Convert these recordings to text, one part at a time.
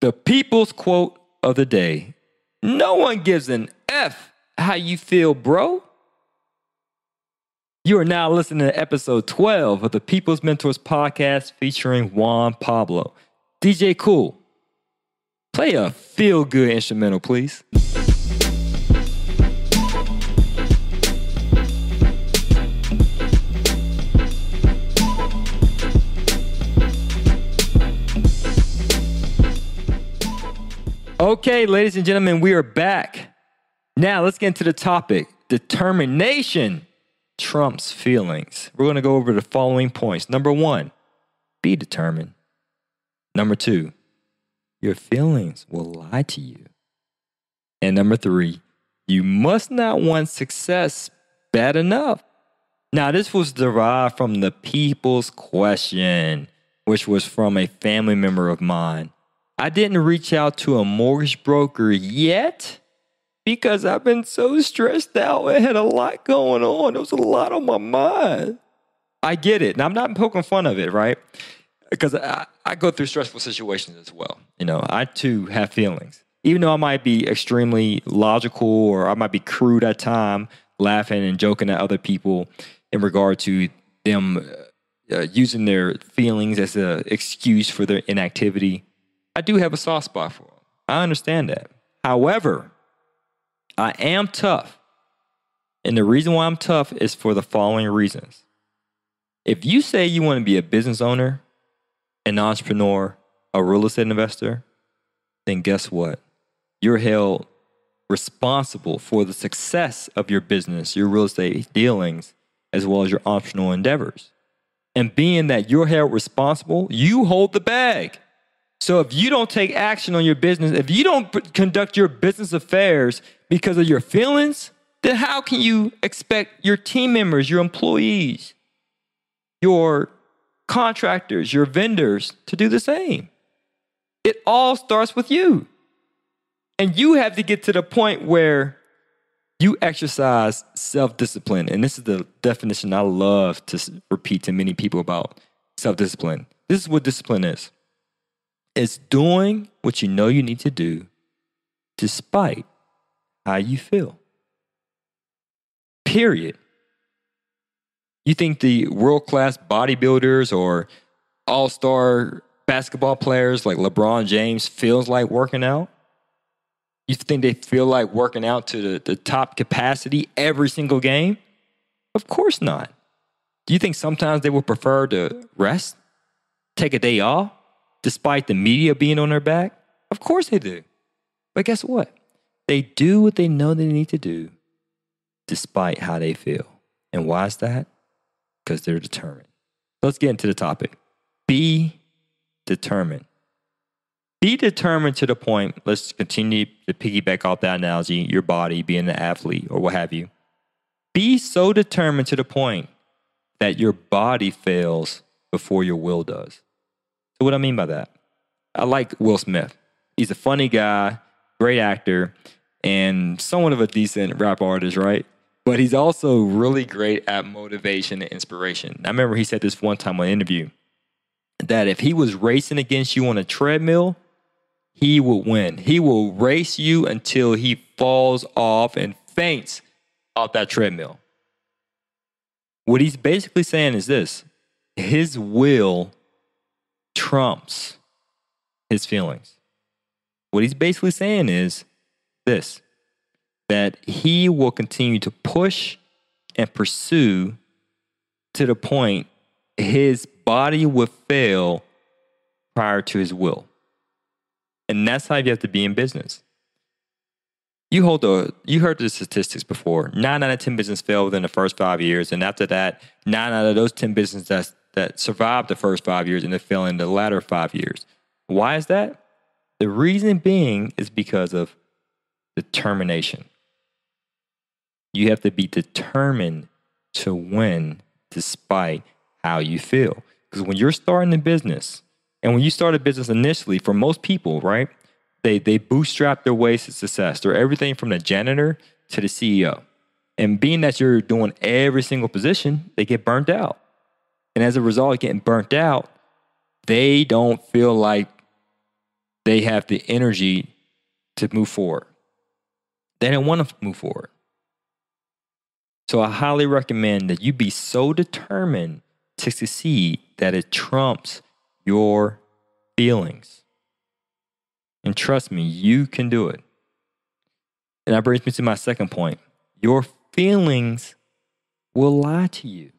The people's quote of the day. No one gives an F how you feel, bro. You are now listening to episode 12 of the People's Mentors podcast featuring Juan Pablo. DJ Cool, play a feel-good instrumental, please. Okay, ladies and gentlemen, we are back. Now, let's get into the topic. Determination trumps feelings. We're going to go over the following points. Number 1, be determined. Number 2, your feelings will lie to you. And number 3, you must not want success bad enough. Now, this was derived from the people's question, which was from a family member of mine. I didn't reach out to a mortgage broker yet because I've been so stressed out. I had a lot going on. There was a lot on my mind. I get it. Now, I'm not poking fun of it, right? Because I go through stressful situations as well. You know, I too have feelings. Even though I might be extremely logical or I might be crude at times, laughing and joking at other people in regard to them using their feelings as an excuse for their inactivity. I do have a soft spot for them. I understand that. However, I am tough. And the reason why I'm tough is for the following reasons. If you say you want to be a business owner, an entrepreneur, a real estate investor, then guess what? You're held responsible for the success of your business, your real estate dealings, as well as your entrepreneurial endeavors. And being that you're held responsible, you hold the bag. So if you don't take action on your business, if you don't conduct your business affairs because of your feelings, then how can you expect your team members, your employees, your contractors, your vendors to do the same? It all starts with you. And you have to get to the point where you exercise self-discipline. And this is the definition I love to repeat to many people about self-discipline. This is what discipline is. It's doing what you know you need to do despite how you feel. Period. You think the world-class bodybuilders or all-star basketball players like LeBron James feels like working out? You think they feel like working out to the top capacity every single game? Of course not. Do you think sometimes they would prefer to rest, take a day off, despite the media being on their back? Of course they do. But guess what? They do what they know they need to do despite how they feel. And why is that? Because they're determined. Let's get into the topic. Be determined. Be determined to the point, let's continue to piggyback off that analogy, your body being an athlete or what have you. Be so determined to the point that your body fails before your will does. So what I mean by that? I like Will Smith. He's a funny guy, great actor, and somewhat of a decent rap artist, right? But he's also really great at motivation and inspiration. I remember he said this one time on an interview, that if he was racing against you on a treadmill, he will win. He will race you until he falls off and faints off that treadmill. What he's basically saying is this: his will trumps his feelings. What he's basically saying is this: that he will continue to push and pursue to the point his body will fail prior to his will. And that's how you have to be in business. You heard the statistics before. 9 out of 10 businesses fail within the first 5 years. And after that, 9 out of those 10 businesses that survived the first 5 years and they fail in the latter 5 years. Why is that? The reason being is because of determination. You have to be determined to win despite how you feel. Because when you're starting a business, and when you start a business initially, for most people, right, they bootstrap their ways to success. They're everything from the janitor to the CEO. And being that you're doing every single position, they get burnt out. And as a result of getting burnt out, they don't feel like they have the energy to move forward. They don't want to move forward. So I highly recommend that you be so determined to succeed that it trumps your feelings. And trust me, you can do it. And that brings me to my second point. Your feelings will lie to you.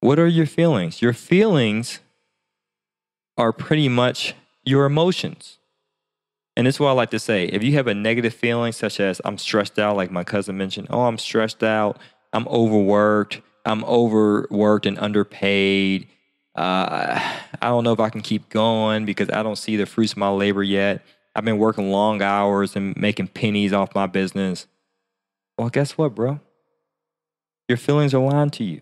What are your feelings? Your feelings are pretty much your emotions. And this is what I like to say. If you have a negative feeling, such as I'm stressed out, like my cousin mentioned, I'm stressed out, I'm overworked and underpaid. I don't know if I can keep going because I don't see the fruits of my labor yet. I've been working long hours and making pennies off my business. Well, guess what, bro? Your feelings are lying to you.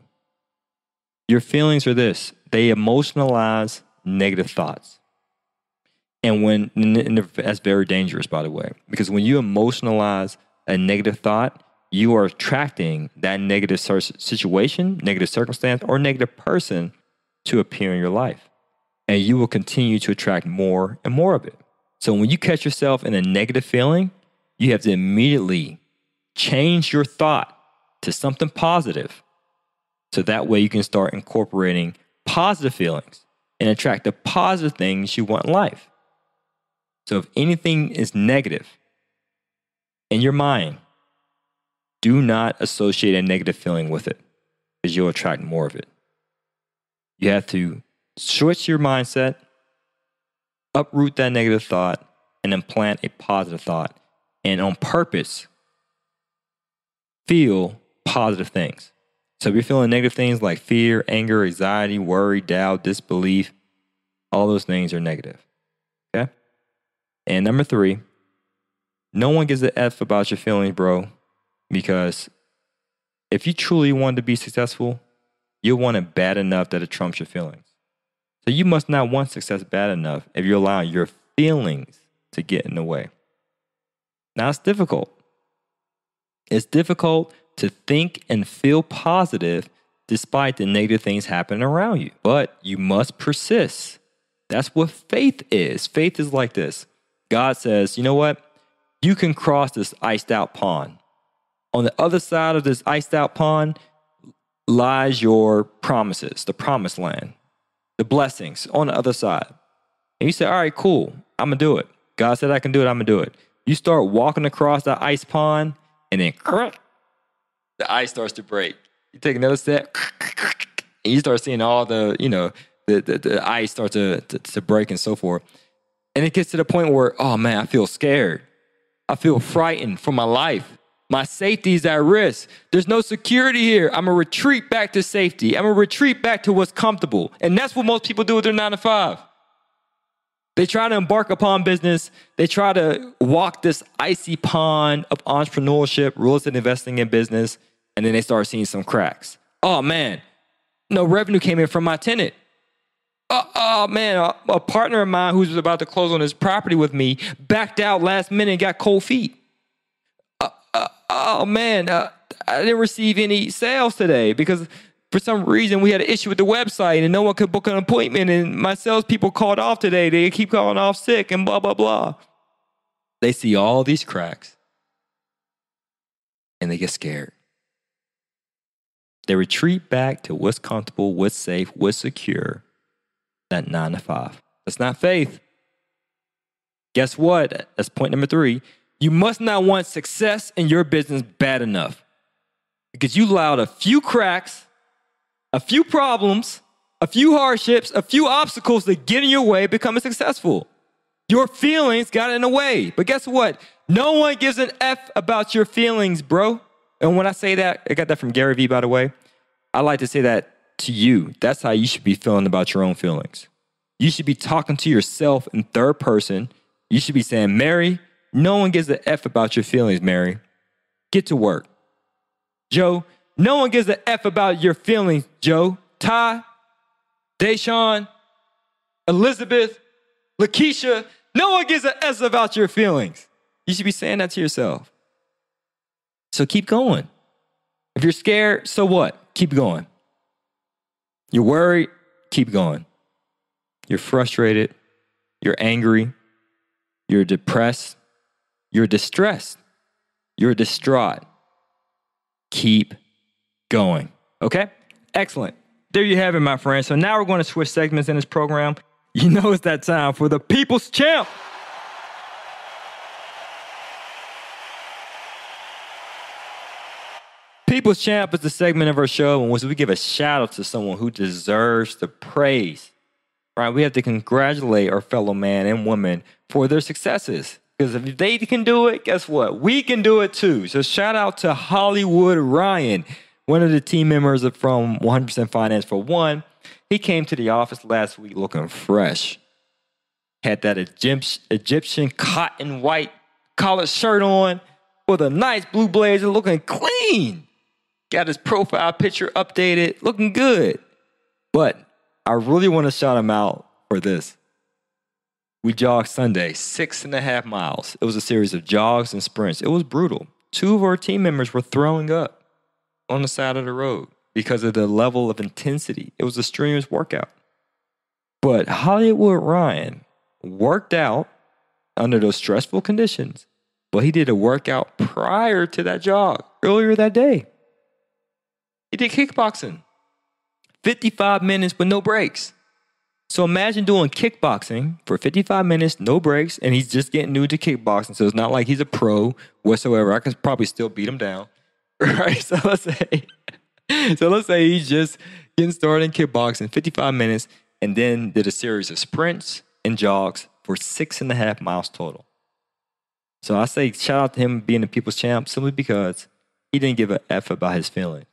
Your feelings are this. They emotionalize negative thoughts. And that's very dangerous, by the way, because when you emotionalize a negative thought, you are attracting that negative situation, negative circumstance, or negative person to appear in your life. And you will continue to attract more and more of it. So when you catch yourself in a negative feeling, you have to immediately change your thought to something positive. So that way you can start incorporating positive feelings and attract the positive things you want in life. So if anything is negative in your mind, do not associate a negative feeling with it because you'll attract more of it. You have to switch your mindset, uproot that negative thought, and implant a positive thought. And on purpose, feel positive things. So if you're feeling negative things like fear, anger, anxiety, worry, doubt, disbelief, all those things are negative. Okay? And number 3, no one gives a F about your feelings, bro, because if you truly want to be successful, you'll want it bad enough that it trumps your feelings. So you must not want success bad enough if you're allowing your feelings to get in the way. Now, it's difficult. It's difficult to think and feel positive despite the negative things happening around you, but you must persist. That's what faith is. Faith is like this. God says, you know what? You can cross this iced out pond. On the other side of this iced out pond lies your promises, the promised land, the blessings on the other side. And you say, all right, cool. I'm going to do it. God said I can do it. I'm going to do it. You start walking across that ice pond and then the ice starts to break. You take another step and you start seeing all the ice start to break and so forth. And it gets to the point where, oh man, I feel scared. I feel frightened for my life. My safety is at risk. There's no security here. I'm going to retreat back to safety. I'm going to retreat back to what's comfortable. And that's what most people do with their 9 to 5. They try to embark upon business. They try to walk this icy pond of entrepreneurship, real estate investing in business, and then they start seeing some cracks. Oh man, no revenue came in from my tenant. Oh man, a partner of mine who's about to close on his property with me backed out last minute and got cold feet. Oh man, I didn't receive any sales today because for some reason we had an issue with the website and no one could book an appointment and my salespeople called off today. They keep calling off sick and blah, blah, blah. They see all these cracks and they get scared. They retreat back to what's comfortable, what's safe, what's secure. That 9 to 5. That's not faith. Guess what? That's point number 3. You must not want success in your business bad enough because you allowed a few cracks, a few problems, a few hardships, a few obstacles to get in your way becoming successful. Your feelings got in the way. But guess what? No one gives an F about your feelings, bro. And when I say that, I got that from Gary Vee, by the way. I like to say that to you. That's how you should be feeling about your own feelings. You should be talking to yourself in third person. You should be saying, Mary, no one gives an F about your feelings, Mary. Get to work. Joe, no one gives an F about your feelings, Joe. Ty, Deshaun, Elizabeth, Lakeisha, no one gives an F about your feelings. You should be saying that to yourself. So keep going. If you're scared, so what? Keep going. You're worried, keep going. You're frustrated, you're angry, you're depressed, you're distressed, you're distraught. Keep going. Okay? Excellent. There you have it, my friends. So now we're going to switch segments in this program. You know it's that time for the People's Champ. People's Champ is the segment of our show in which we give a shout out to someone who deserves the praise. Right? We have to congratulate our fellow man and woman for their successes. Because if they can do it, guess what? We can do it too. So shout out to Hollywood Ryan, one of the team members from 100% Finance for One. He came to the office last week looking fresh. Had that Egyptian cotton white collared shirt on with a nice blue blazer, looking clean. Got his profile picture updated, looking good. But I really want to shout him out for this. We jogged Sunday, 6.5 miles. It was a series of jogs and sprints. It was brutal. 2 of our team members were throwing up on the side of the road because of the level of intensity. It was a strenuous workout. But Hollywood Ryan worked out under those stressful conditions, but he did a workout prior to that jog, earlier that day. He did kickboxing, 55 minutes with no breaks. So imagine doing kickboxing for 55 minutes, no breaks, and he's just getting new to kickboxing. So it's not like he's a pro whatsoever. I can probably still beat him down, right? So let's say he's just getting started in kickboxing, 55 minutes, and then did a series of sprints and jogs for 6.5 miles total. So I say shout out to him being the People's Champ simply because he didn't give a F about his feelings.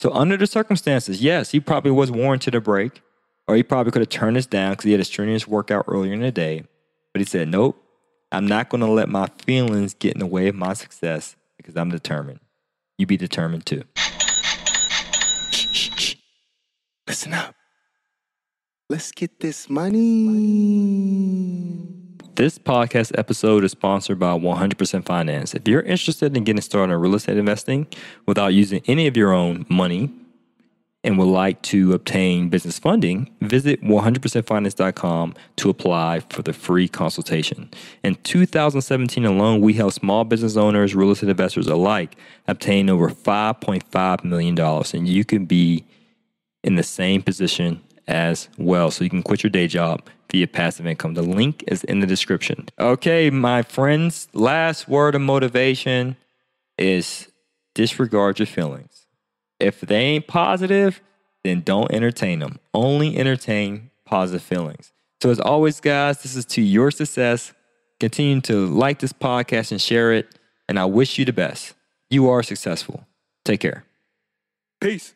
So under the circumstances, yes, he probably was warranted a break, or he probably could have turned this down because he had a strenuous workout earlier in the day. But he said, nope, I'm not going to let my feelings get in the way of my success because I'm determined. You be determined too. Shh. Listen up. Let's get this money. This podcast episode is sponsored by 100% Finance. If you're interested in getting started in real estate investing without using any of your own money and would like to obtain business funding, visit 100percentfinance.com to apply for the free consultation. In 2017 alone, we helped small business owners, real estate investors alike obtain over $5.5 million. And you can be in the same position as well. So you can quit your day job via passive income. The link is in the description. Okay, my friends, last word of motivation is disregard your feelings. If they ain't positive, then don't entertain them. Only entertain positive feelings. So as always, guys, this is to your success. Continue to like this podcast and share it. And I wish you the best. You are successful. Take care. Peace.